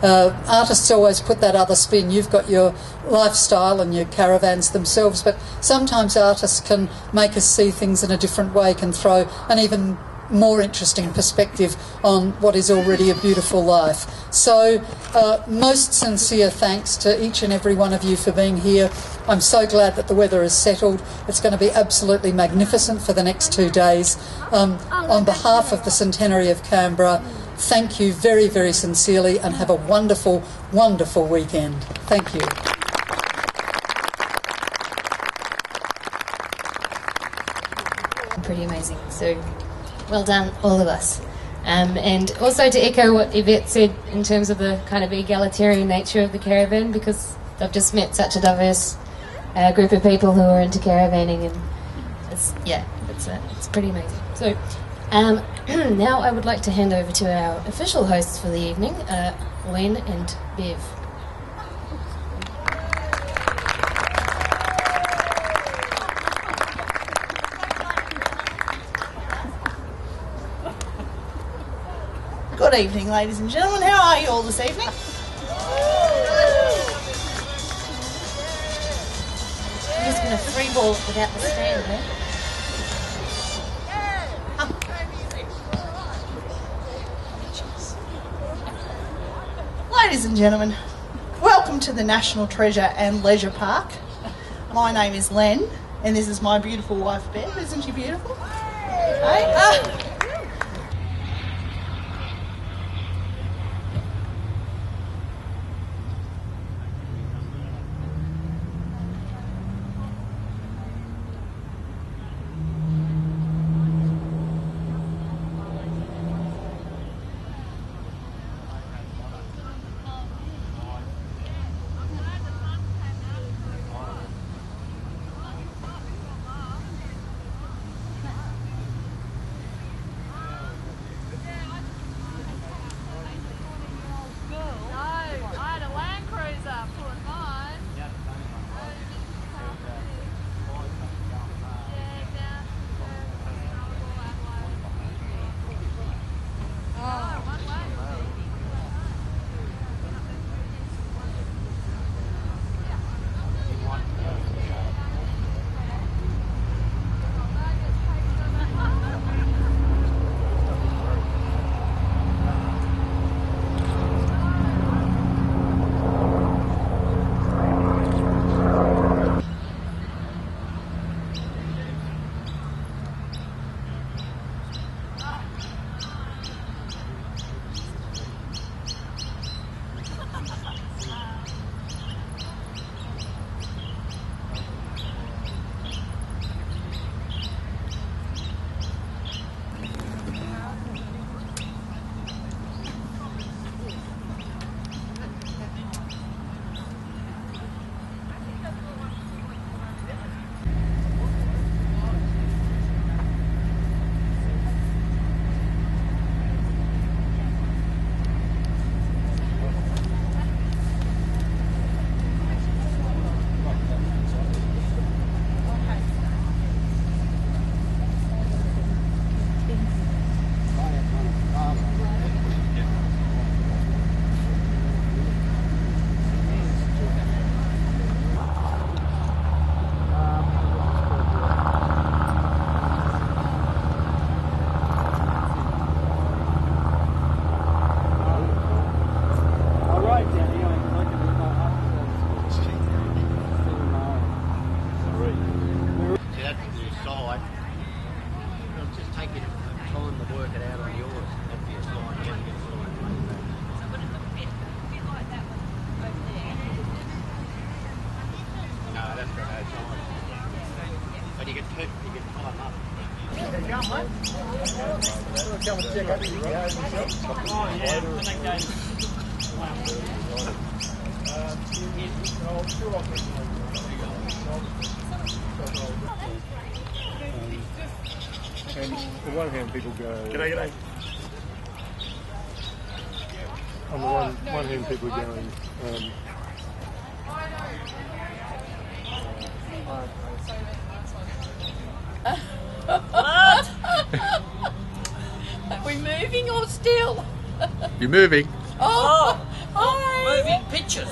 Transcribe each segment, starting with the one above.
Artists always put that other spin. You've got your lifestyle and your caravans themselves, but sometimes artists can make us see things in a different way, can throw an even more interesting perspective on what is already a beautiful life. So most sincere thanks to each and every one of you for being here. I'm so glad that the weather has settled. It's going to be absolutely magnificent for the next 2 days. On behalf of the Centenary of Canberra, thank you very, very sincerely, and have a wonderful, wonderful weekend. Thank you. Pretty amazing. So well done, all of us. And also to echo what Yvette said in terms of the kind of egalitarian nature of the caravan, because I've just met such a diverse group of people who are into caravanning, and it's pretty amazing. So now I would like to hand over to our official hosts for the evening, Len and Bev. Good evening, ladies and gentlemen. How are you all this evening? I'm just going to freeball it without the stand, eh? Ladies and gentlemen, welcome to the National Treasure and Leisure Park. My name is Len, and this is my beautiful wife, Bev. Isn't she beautiful? Hey? And on one hand, people go. G'day, g'day. On the one hand, people are going. What? Are we moving or still? You're moving. Oh, moving pictures.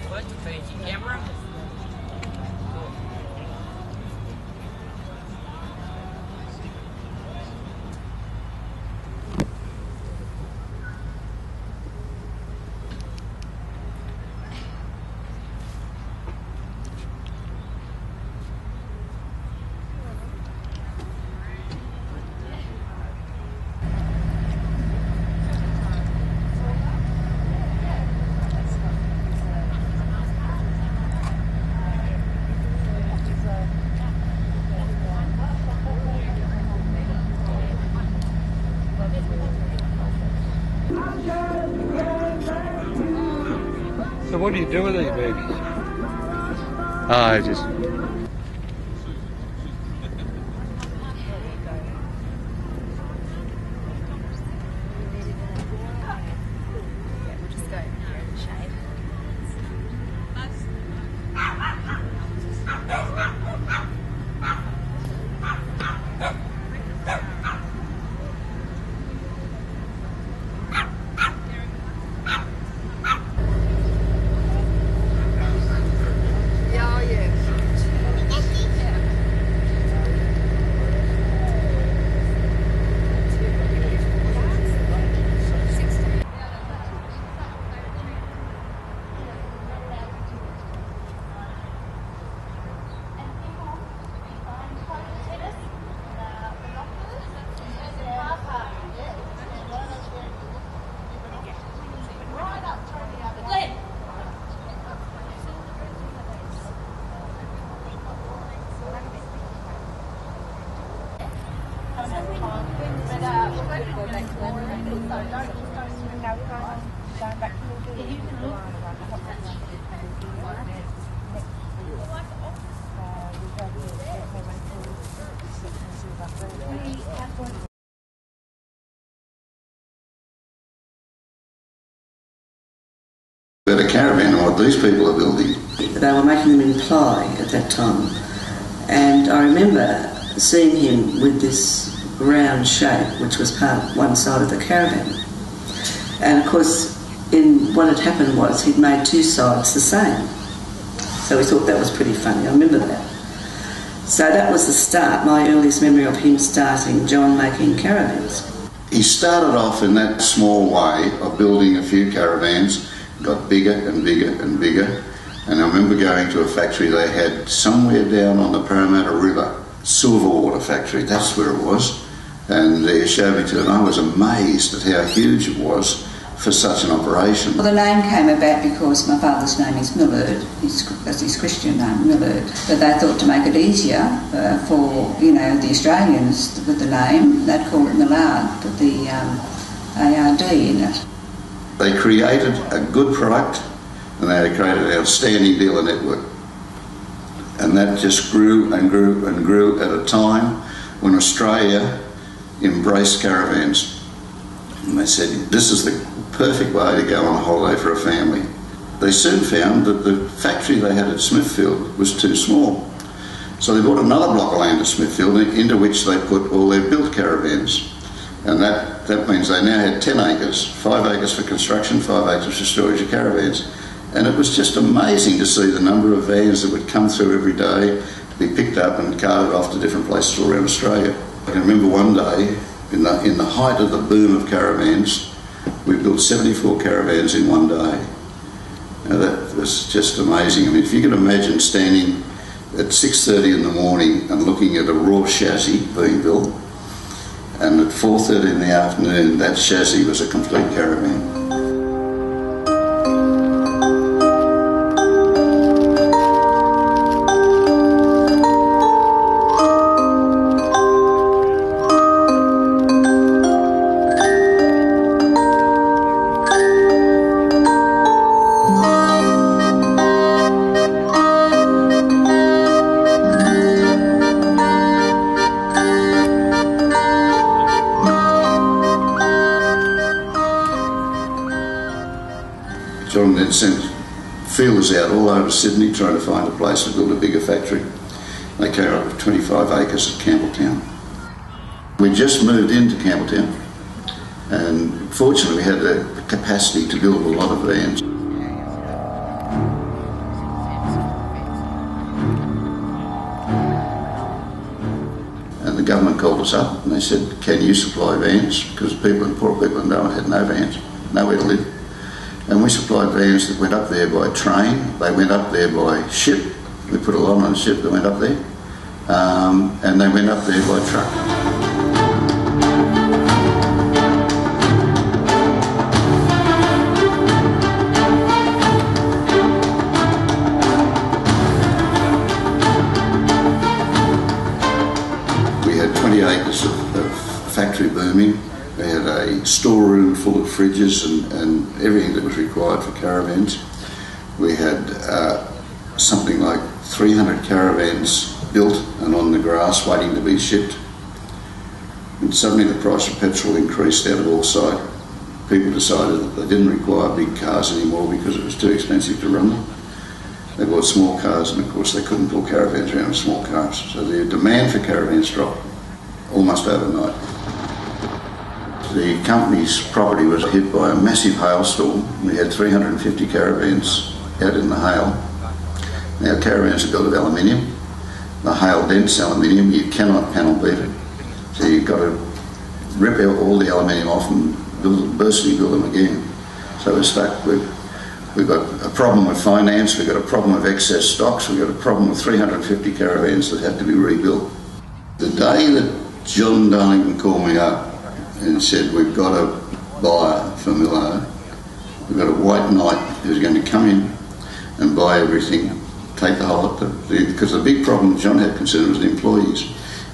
Where's the fancy camera? So what do you do with these babies? I just... About a caravan and what these people are building. They were making them in ply at that time, and I remember seeing him with this round shape which was one side of the caravan, and of course what had happened was he'd made two sides the same, so we thought that was pretty funny. I remember that. So that was the start, my earliest memory of him starting John making caravans. He started off in that small way of building a few caravans, got bigger and bigger and bigger, and I remember going to a factory they had somewhere down on the Parramatta River, silver water factory, that's where it was, and they showed me to it, and I was amazed at how huge it was for such an operation. Well, the name came about because my father's name is Millard, that's his Christian name, Millard, but they thought to make it easier for, you know, the Australians with the name, they'd call it Millard, put the ARD in it. They created a good product, and they created an outstanding dealer network. And that just grew and grew and grew at a time when Australia embraced caravans. And they said, this is the perfect way to go on a holiday for a family. They soon found that the factory they had at Smithfield was too small. So they bought another block of land at Smithfield into which they put all their built caravans. And that means they now had 10 acres, 5 acres for construction, 5 acres for storage of caravans. And it was just amazing to see the number of vans that would come through every day to be picked up and carted off to different places all around Australia. I can remember one day, in the height of the boom of caravans, we built 74 caravans in one day. Now that was just amazing. I mean, if you can imagine standing at 6:30 in the morning and looking at a raw chassis being built, and at 4:30 in the afternoon that chassis was a complete caravan. John then sent feelers out all over Sydney trying to find a place to build a bigger factory. They carry up to 25 acres at Campbelltown. We just moved into Campbelltown, and fortunately we had the capacity to build a lot of vans. And the government called us up and they said, can you supply vans? Because poor people in Darwin had no vans, nowhere to live. And we supplied vans that went up there by train, they went up there by ship. We put a lot on a ship that went up there, and they went up there by truck. We had 20 acres of factory booming. We had a storeroom full of fridges and everything that was required for caravans. We had something like 300 caravans built and on the grass waiting to be shipped. And suddenly the price of petrol increased out of all sight. People decided that they didn't require big cars anymore because it was too expensive to run them. They bought small cars, and of course they couldn't pull caravans around with small cars. So the demand for caravans dropped almost overnight. The company's property was hit by a massive hailstorm. We had 350 caravans out in the hail. Now caravans are built of aluminium. The hail dents aluminium, you cannot panel beat it. So you've got to rip out all the aluminium off and build them again. So we're stuck with, we've got a problem with finance, we've got a problem with excess stocks, we've got a problem with 350 caravans that have to be rebuilt. The day that John Darlington called me up and said, we've got a buyer for Millard, we've got a white knight who's going to come in and buy everything, take the whole, because the big problem John had concern was the employees.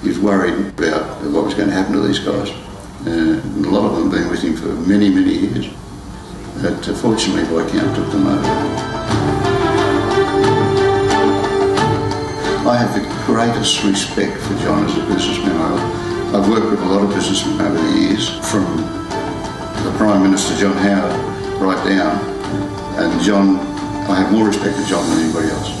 He was worried about what was going to happen to these guys. And a lot of them have been with him for many, many years. But fortunately, Viscount took them over. I have the greatest respect for John as a businessman. I've worked with a lot of businessmen over the years, from the Prime Minister John Howard right down. And John, I have more respect for John than anybody else.